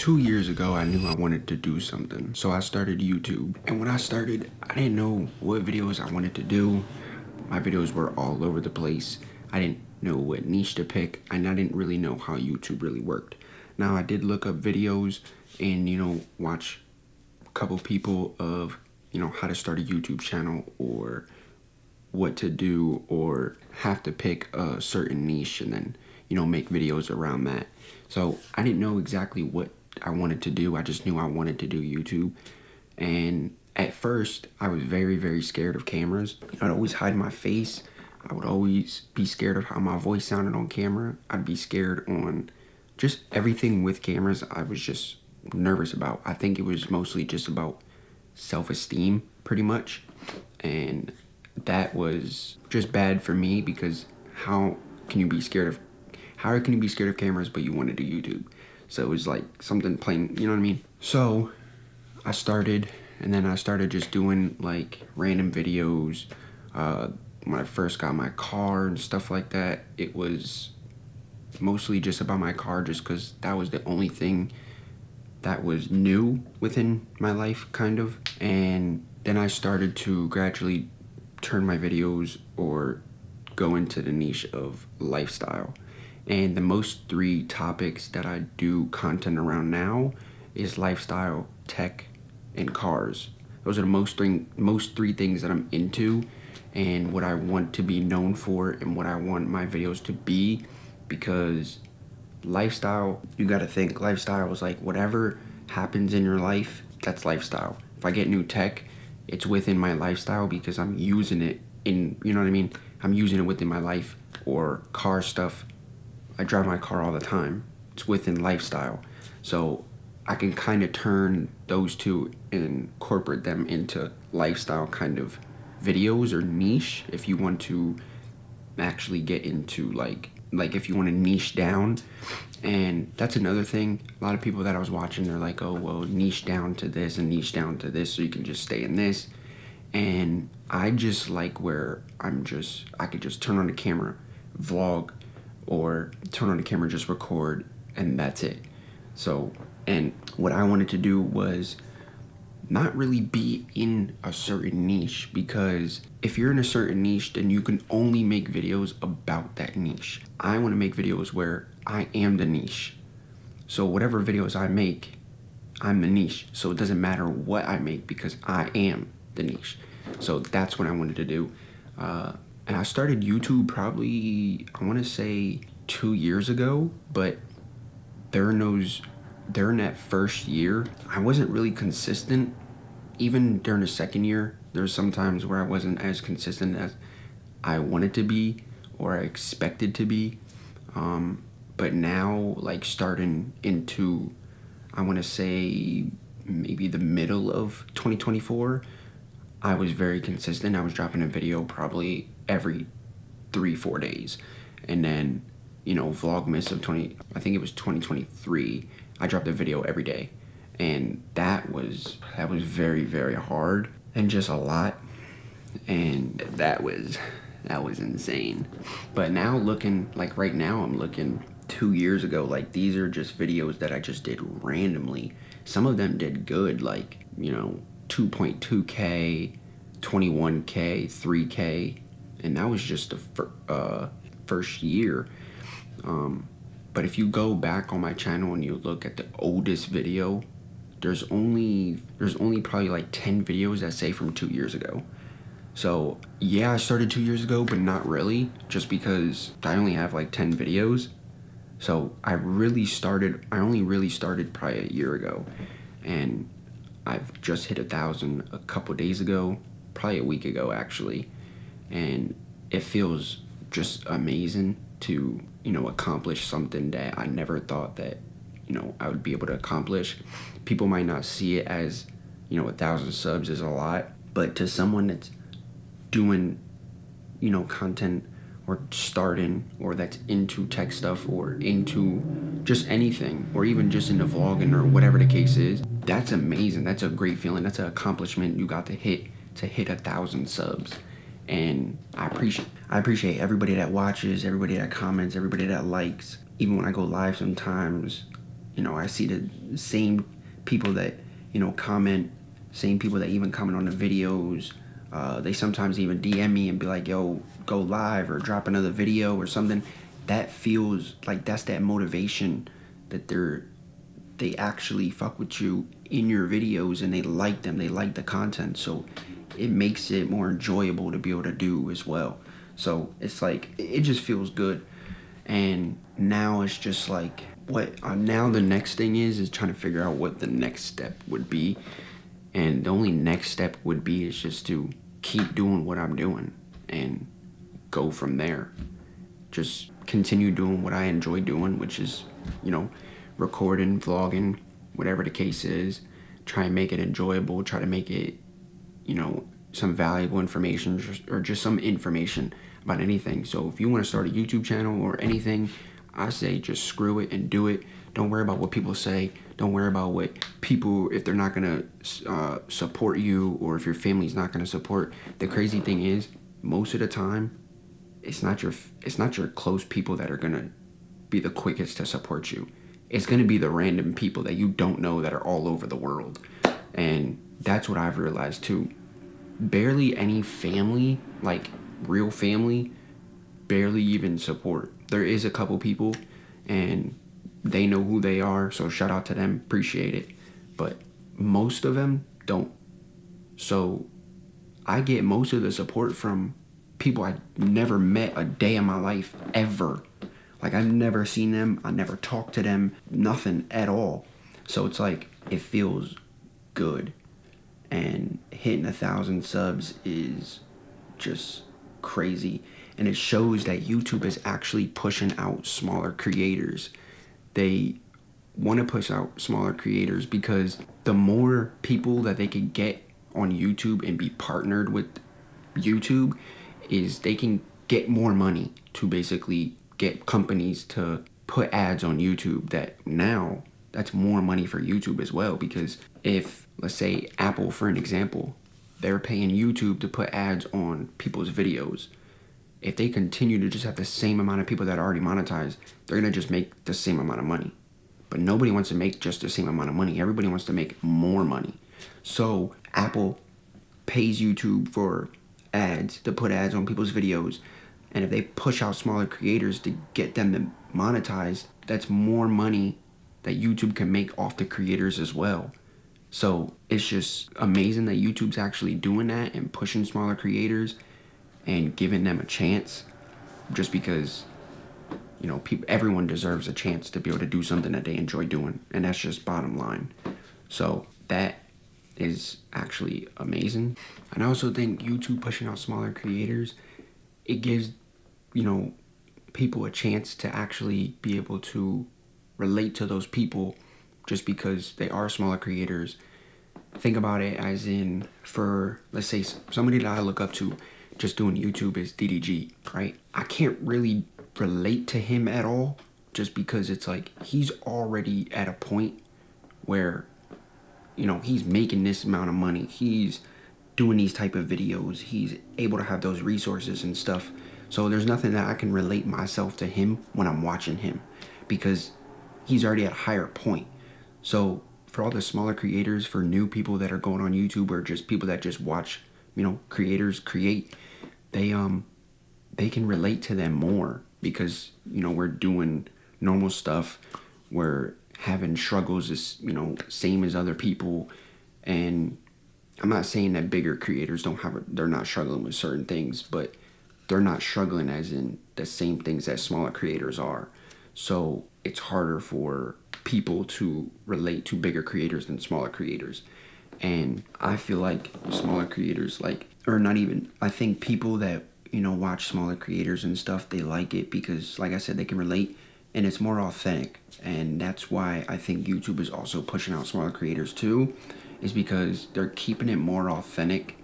2 years ago, I knew I wanted to do something, so I started YouTube. And when I started, I didn't know what videos I wanted to do. My videos were all over the place. I didn't know what niche to pick, and I didn't really know how YouTube really worked. Now, I did look up videos and, watch a couple people of, how to start a YouTube channel or what to do, or have to pick a certain niche and then, make videos around that. So I didn't know exactly what I wanted to do. I just knew I wanted to do YouTube. And at first, I was very, very scared of cameras. I'd always hide my face. I would always be scared of how my voice sounded on camera. I'd be scared on just everything with cameras. I was just nervous about. I think it was mostly just about self-esteem, pretty much. And that was just bad for me, because how can you be scared of cameras but you want to do YouTube? So it was like something plain, you know what I mean? So I started, and then I started just doing like random videos. When I first got my car and stuff like that, it was mostly just about my car, just because that was the only thing that was new within my life, kind of. And then I started to gradually turn my videos or go into the niche of lifestyle. And the most three topics that I do content around now is lifestyle, tech, and cars. Those are the most three things that I'm into, and what I want to be known for, and what I want my videos to be. Because lifestyle, you gotta think, lifestyle is like whatever happens in your life, that's lifestyle. If I get new tech, it's within my lifestyle because I'm using it in, you know what I mean? I'm using it within my life. Or car stuff, I drive my car all the time. It's within lifestyle. So I can kind of turn those two and incorporate them into lifestyle kind of videos or niche, if you want to actually get into like if you want to niche down. And that's another thing. A lot of people that I was watching, they're like, oh, well, niche down to this and niche down to this so you can just stay in this. And I just like where I could just turn on the camera, vlog, or turn on the camera, just record, and that's it. So, and what I wanted to do was not really be in a certain niche, because if you're in a certain niche, then you can only make videos about that niche. I want to make videos where I am the niche. So whatever videos I make, I'm the niche. So it doesn't matter what I make, because I am the niche. So that's what I wanted to do. And I started YouTube probably, I want to say 2 years ago, but during that first year, I wasn't really consistent. Even during the second year, there's some times where I wasn't as consistent as I wanted to be or I expected to be. But now, like starting into, I want to say maybe the middle of 2024, I was very consistent. I was dropping a video probably every 3-4 days. And then, Vlogmas of I think it was 2023, I dropped a video every day. And that was very, very hard and just a lot. And that was insane. But now looking, like right now, I'm looking 2 years ago, like these are just videos that I just did randomly. Some of them did good, like, 2.2K, 21K, 3K. And that was just the first year. But if you go back on my channel and you look at the oldest video, there's only probably like 10 videos that say from 2 years ago. So yeah, I started 2 years ago, but not really, just because I only have like 10 videos. So I only really started probably a year ago, and I've just hit 1,000 a couple days ago, probably a week ago actually. And it feels just amazing to, accomplish something that I never thought that, I would be able to accomplish. People might not see it as, 1,000 subs is a lot, but to someone that's doing, content or starting, or that's into tech stuff or into just anything, or even just into vlogging or whatever the case is, that's amazing. That's a great feeling. That's an accomplishment you got to hit 1,000 subs. And I appreciate everybody that watches, everybody that comments, everybody that likes. Even when I go live sometimes, I see the same people that, comment, same people that even comment on the videos. They sometimes even DM me and be like, yo, go live or drop another video or something. That feels like that's that motivation that they actually fuck with you in your videos and they like them. They like the content. So it makes it more enjoyable to be able to do as well. So it's like, it just feels good. And now it's just like, now the next thing is trying to figure out what the next step would be. And the only next step would be is just to keep doing what I'm doing and go from there. Just continue doing what I enjoy doing, which is, recording, vlogging, whatever the case is. Try and make it enjoyable. Try to make it, some valuable information or just some information about anything. So if you want to start a YouTube channel or anything, I say just screw it and do it. Don't worry about what people say. Don't worry about what people, if they're not going to support you or if your family's not going to support. The crazy thing is, most of the time, it's not your close people that are going to be the quickest to support you. It's going to be the random people that you don't know that are all over the world. And that's what I've realized too. Barely any family, like real family, barely even support. There is a couple people and they know who they are, so shout out to them, appreciate it. But most of them don't. So I get most of the support from people I never met a day in my life ever. Like, I've never seen them, I never talked to them, nothing at all. So it's like, it feels good. And hitting 1,000 subs is just crazy. And it shows that YouTube is actually pushing out smaller creators. They want to push out smaller creators because the more people that they can get on YouTube and be partnered with YouTube, is they can get more money to basically get companies to put ads on YouTube. That's more money for YouTube as well, because if, let's say, Apple, for an example, they're paying YouTube to put ads on people's videos. If they continue to just have the same amount of people that are already monetized, they're going to just make the same amount of money. But nobody wants to make just the same amount of money. Everybody wants to make more money. So Apple pays YouTube for ads, to put ads on people's videos. And if they push out smaller creators to get them to monetize, that's more money that YouTube can make off the creators as well. So it's just amazing that YouTube's actually doing that and pushing smaller creators and giving them a chance, just because, everyone deserves a chance to be able to do something that they enjoy doing. And that's just bottom line. So that is actually amazing. And I also think YouTube pushing out smaller creators, it gives, people a chance to actually be able to relate to those people just because they are smaller creators. Think about it as in, for, let's say, somebody that I look up to just doing YouTube is DDG, right? I can't really relate to him at all, just because it's like, he's already at a point where, he's making this amount of money. He's doing these type of videos. He's able to have those resources and stuff. So there's nothing that I can relate myself to him when I'm watching him, because he's already at a higher point. So for all the smaller creators, for new people that are going on YouTube, or just people that just watch, creators create, they can relate to them more, because, we're doing normal stuff. We're having struggles as, same as other people. And I'm not saying that bigger creators they're not struggling with certain things, but they're not struggling as in the same things that smaller creators are. So it's harder for people to relate to bigger creators than smaller creators. And I feel like smaller creators, I think people that, watch smaller creators and stuff, they like it because, like I said, they can relate and it's more authentic. And that's why I think YouTube is also pushing out smaller creators too, is because they're keeping it more authentic.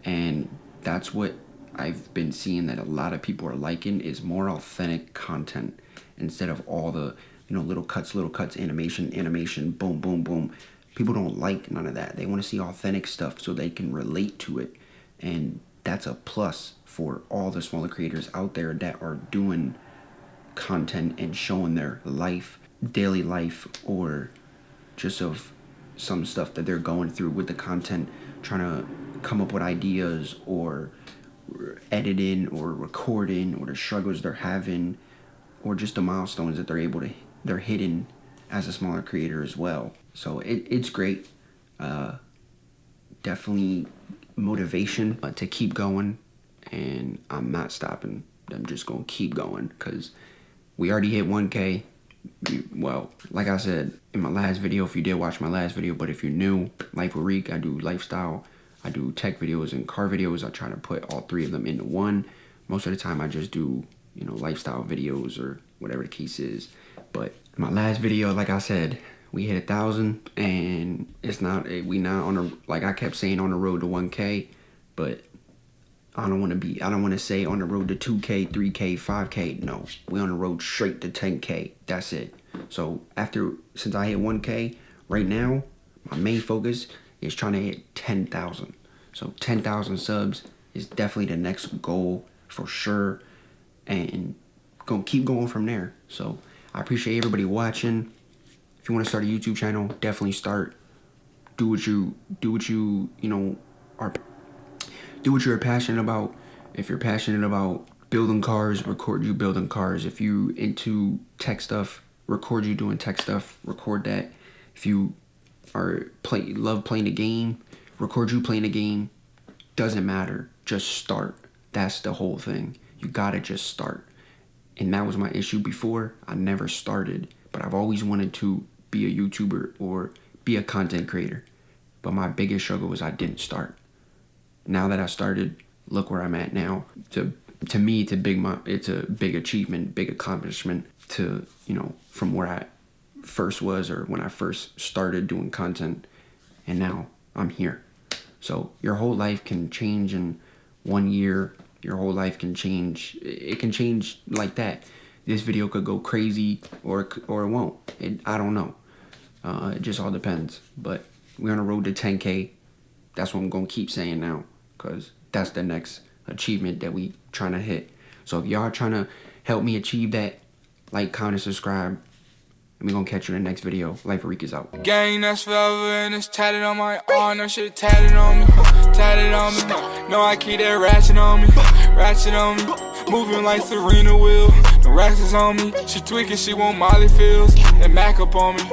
And that's what I've been seeing that a lot of people are liking, is more authentic content instead of all the, little cuts, animation, boom, boom, boom. People don't like none of that. They want to see authentic stuff so they can relate to it. And that's a plus for all the smaller creators out there that are doing content and showing their life daily life or just of some stuff that they're going through with the content, trying to come up with ideas or editing or recording, or the struggles they're having, or just the milestones that they're hitting as a smaller creator as well. So it's great. Definitely motivation to keep going, and I'm not stopping. I'm just gonna keep going because we already hit 1K. Well, like I said in my last video, if you did watch my last video, but if you're new, Lifewitreek, I do lifestyle, I do tech videos and car videos. I try to put all three of them into one. Most of the time I just do, you know, lifestyle videos or whatever the case is. But my last video, like I said, we hit 1,000, and it's not, we not on a, like I kept saying, on the road to 1K, but I don't want to say on the road to 2K, 3K, 5K. No, we on the road straight to 10K. That's it. So since I hit 1K, right now, my main focus is trying to hit 10,000. So 10,000 subs is definitely the next goal for sure, and gonna keep going from there. So I appreciate everybody watching. If you want to start a YouTube channel, definitely start. Do what you know are. Do what you're passionate about. If you're passionate about building cars, record you building cars. If you into tech stuff, record you doing tech stuff. Record that. If you love playing a game, record you playing a game. Doesn't matter. Just start. That's the whole thing. You gotta just start. And that was my issue before. I never started, but I've always wanted to be a YouTuber or be a content creator. But my biggest struggle was I didn't start. Now that I started, look where I'm at now. To me, it's a big achievement, big accomplishment to, you know, from where I first was, or when I first started doing content, and now I'm here. So your whole life can change in 1 year. Your whole life can change. It can change like that. This video could go crazy or it won't. I don't know. It just all depends. But we're on a road to 10K. That's what I'm going to keep saying now, because that's the next achievement that we trying to hit. So if y'all trying to help me achieve that, like, comment, subscribe, and we gonna catch you in the next video. Lifewitreek is out. Gang, that's forever, and it's tatted on my arm. No shit tatted on me, tatted on me. No, I keep that ratchet on me, moving like Serena will. The racks is on me. She tweaking, she want Molly feels and Mac up on me.